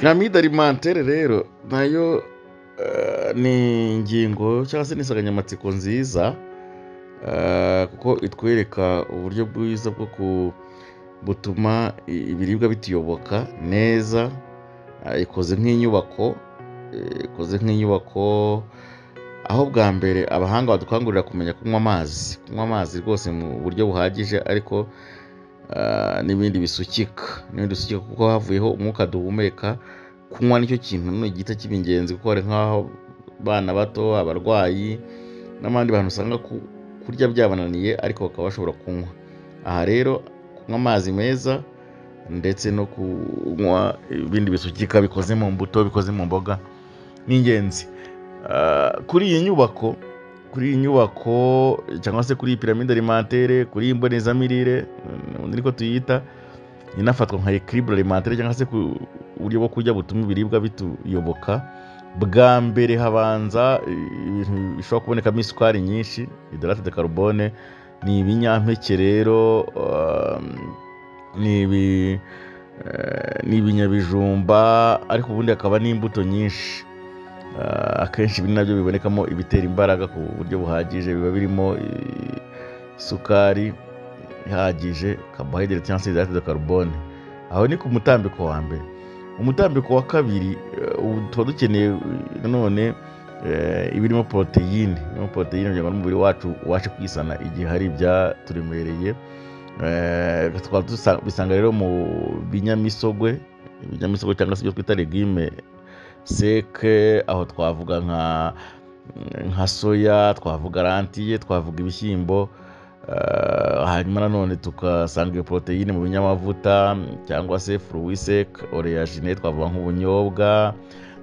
Piramide alimentaire rero nayo ni ingingo cyangwa se n'insanganyamatsiko nziza kuko itwereka uburyo bwiza bwo butuma ibiribwa bituyoboka neza. Ikoze nk'inyubako aho bwa mbere abahanga badukangurira kumenya kunywa amazi rwose mu buryo buhagije, ariko n'ibindi bisukika kuko havuyeho umwuka duhumeka. Kunywa nicyo kintu gihita kiba ingenzi kuko hari nk'aho abana bato, abarwayi n'abandi bantu usanga kurya byabananiye ariko bakaba bashobora kunywa. Aha rero kunywa amazi meza ndetse no kunywa ibindi bisukika bikoze mu mbuto, bikoze mu mboga ni ingenzi. Kuri iyi nyubako cyangwa se kuri iyi piramide alimentaire, kuri iyi mbonezamirire niko tuyita, inafatwa nka equilibre alimentaire cyangwa se uburyo bwo kurya butuma ibiribwa bituyoboka. Bwa mbere habanza ibintu bishobora kubonekamo isukari nyinshi, hydrate de carbone, ni ibinyampeke rero, ni ibinyabijumba, ariko ubundi hakaba n'imbuto nyinshi. Akenshi ibi nabyo bibonekamo ibitera imbaraga ku buryo buhagije, biba birimo isukari ihagije, carbohydrate cyangwa se hydrate de carbone. Aho ni ku mutambiko wa mbere. Umutambiko wa kabiri tuba dukeneye nanone ibirimo poroteyine kugira ngo umubiri wacu ubashe kwisana igihe hari ibyaturemereye. Bisanga rero mu binyamisogwe cyangwa se ibyo twita legume seke, aho twavuga nka soya, twavuga lentille, twavuga ibishyimbo. Hanyuma nanone tukasanga iyo poroteyine mu binyamavuta cyangwa se fruits secs, oléagineux, twavuga nk'ubunyobwa,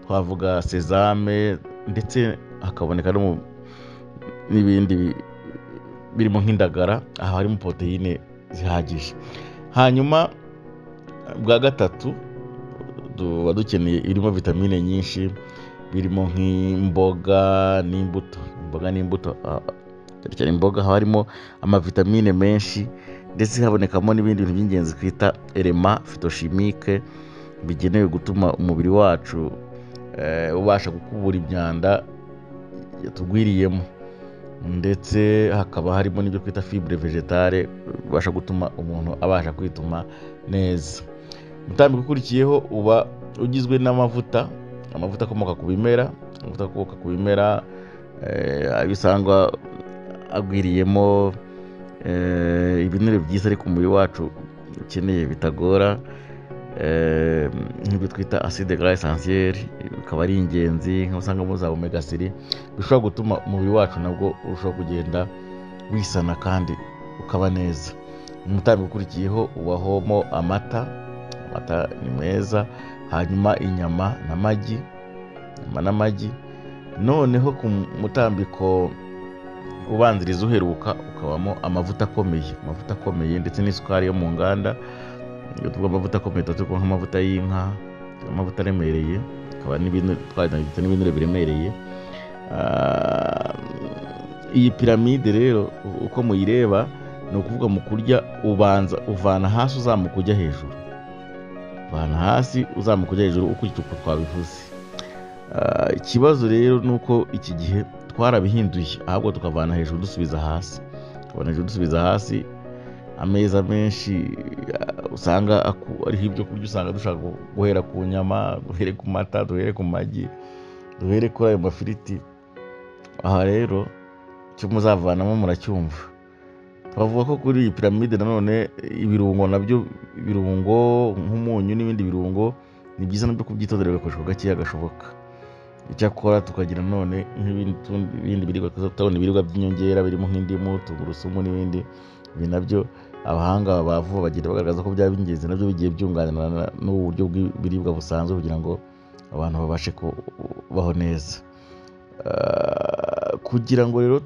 twavuga sesame, ndetse hakaboneka n'ibindi birimo nk'indagara. Aha harimo poroteyine zihagije. Hanyuma bwa gatatu tuba dukeneye irimo vitamine nyinshi, birimo nk'imboga n'imbuto. Cyane imboga haba harimo amavitamine menshi, ndetse habonekamo n'ibindi bintu by'ingenzi twita element phytochimique bigenewe gutuma umubiri wacu ubasha gukubura imyanda yatugwiriyemo, ndetse hakaba harimo n'ibyo twita fibre végétale bibasha gutuma umuntu abasha kwituma neza. Umutambiko ukurikiyeho uba ugizwe n'amavuta akomoka ku bimera, abisangwa agwiriyemo ibinure byiza ariko umubiri wacu ukeneye bitagora, nk'ibyo twita acide gras essentiel, bikaba ari ingenzi. Nk'usangamo za omega 3 bishobora gutuma umubiri wacu nabwo urushaho kugenda wisana kandi ukaba neza. Umutambiko ukurikiyeho ubahomo amata ni meza, hanyuma inyama n'amagi. Noneho ku mutambiko ubanziriza uheruka ukabamo amavuta akomeye ndetse n'isukari yo mu nganda. Iyo tuvuga amavuta akomeye tuvuga nk'amavuta y'inka, amavuta aremereye, akaba n'ibinure biremereye. Iyi piramide rero uko muyireba ni ukuvuga mu kurya uvana hasi uzamuka ujya hejuru, ukurikije uko twabivuze. Ikibazo rero ni uko iki gihe twarabihinduye, ahubwo tukavana hejuru dusubiza hasi. Ameza menshi usanga ariho ibyo kurya, usanga dushaka guhera ku nyama, duhere ku mata, duhere ku magi, duhere kuri ayo mafiriti. Aha rero icyo muzavanamo muracyumva. Twavuga ko kuri iyi piramide nanone ibirungo nk'umunyu n'ibindi birungo ni byiza nabyo kubyitondera, bigakoreshwa gakeya gashoboka. Icyakora tukagira none nk'ibindi biribwa, tutabona ibiribwa by'inyongera birimo nk'indimu, tungurusumu n'ibindi. Ibi nabyo abahanga bavuba bagenda bagaragaza ko byaba ingenzi, nabyo bigiye byunganira n'ubu buryo bw'ibiribwa busanzwe kugira ngo abantu babashe kubaho neza. Kugira ngo rero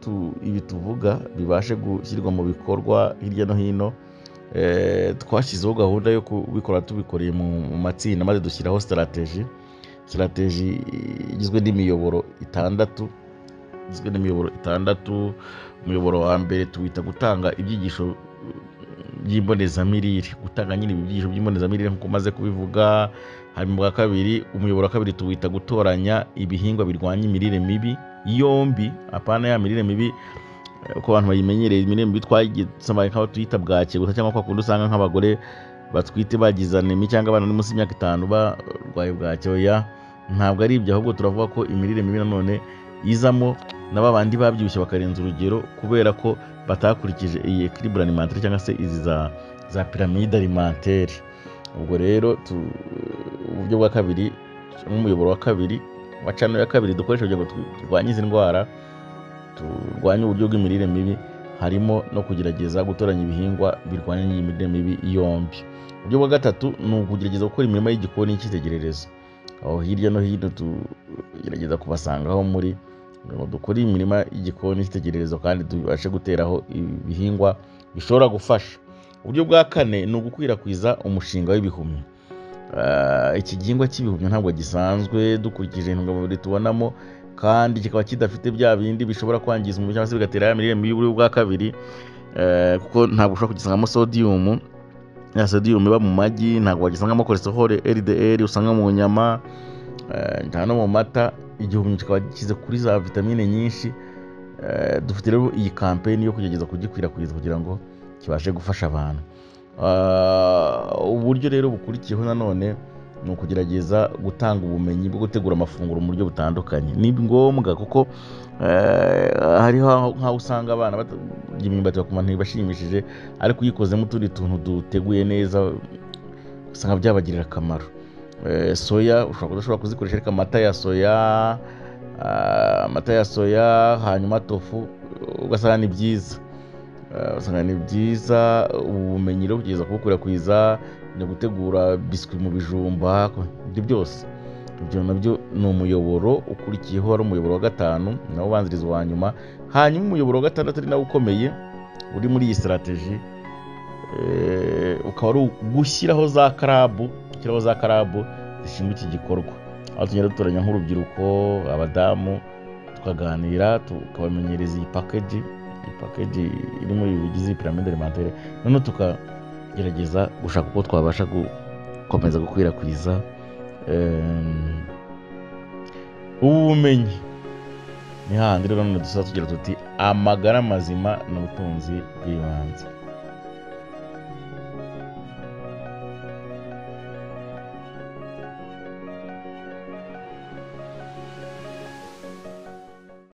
ibi tuvuga bibashe gushyirwa mu bikorwa hirya no hino, twashyizeho gahunda yo kubikora tubikoreye mu matsinda, maze dushyiraho strategy igizwe n'imiyoboro itandatu. Umuyoboro wa mbere tuwita gutanga ibyigisho by'imbonezamirire, gutanga nyine ibyigisho by'imbonezamirire nk'uko maze kubivuga. Hanyuma bwa kabiri, umuyoboro wa kabiri tuwita gutoranya ibihingwa birwanya imirire mibi yombi, apana ya mirire mibi uko abantu bayimenyereye, imirire mibi twagiye nk'aho tuyita bwake gusa, cyangwa kwa kundi usanga nk'abagore batwite bagize anemi cyangwa abana bari munsi y'imyaka 5 barwaye bwake. Oya, ntabwo ari ibyo, ahubwo turavuga ko imirire mibi nanone izamo n'aba bandi babyibushye bakarenza urugero kubera ko batakurikije iyi equilibre alimentaire cyangwa se izi za pyramide alimentaire. Ubwo rero uburyo bwa kabiri, umuyoboro wa kabiri wa channel ya kabiri dukoresha kugira ngo turwanye izi ndwara, turwanye uburyo bw'imirire mibi, harimo no kugerageza gutoranya ibihingwa birwanya iyi mirire mibi yombi. Uburyo bwa gatatu ni ukugerageza gukora imirima y'igikoni y'icyitegererezo, aho hirya no hino tugerageza kubasangaho muri ngo dukore imirima y'igikoni y'icyitegererezo kandi tubashe guteraho ibihingwa bishobora gufasha. Uburyo bwa kane ni ugukwirakwiza umushinga w'ibihumyo. Iki gihingwa cy'ibihumyo ntabwo gisanzwe dukurikije intungamubiri tubonamo, kandi kikaba kidafite bya bindi bishobora kwangiza umubiri cyangwa se bigatera ya mirire mibi y'uburyo bwa kabiri, kuko ntabwo ushobora kugisangamo sodium. Ya sodium iba mu magi, ntabwo wagisangamo cholesterol LDL usanga mu nyama, nta no mu mata. Igihumyo kikaba gikize kuri za vitamine nyinshi. Dufite rero iyi campaign yo kugerageza kugikwirakwiza kugira ngo kibashe gufasha abantu. Uburyo rero bukurikiyeho nanone ni ukugerageza gutanga ubumenyi bwo gutegura amafunguro mu buryo butandukanye. Ni ngombwa kuko hariho nk'aho usanga abana barya imyumbati bakumva ntibashimishije, ariko uyikozemo utundi tuntu duteguye neza usanga byabagirira akamaro. Soya udashobora kuzikoresha, ariko amata ya soya, hanyuma tofu ugasanga ni byiza. Ubumenyi rero kugeza kubukwirakwiza, ni gutegura biswi mu bijumba, ibyo byose ibyo nabyo ni umuyoboro ukurikiyeho, ari umuyoboro wa 5 nawo ubanziriza wa nyuma. Hanyuma umuyoboro wa 6 ari nawo ukomeye uri muri iyi strategy, ukaba ari gushyiraho za karabu zishinzwe iki gikorwa, aho tugenda dutoranya nk'urubyiruko, abadamu, tukaganira tukabamenyereza iyi package iri muri bigize pyramide alimentaire, none tukagerageza gushaka uko twabasha gukomeza gukwirakwiza ubumenyi. Ni handi rero none dusa tugira tuti amagara mazima n'ubutunzi bw'ibanze.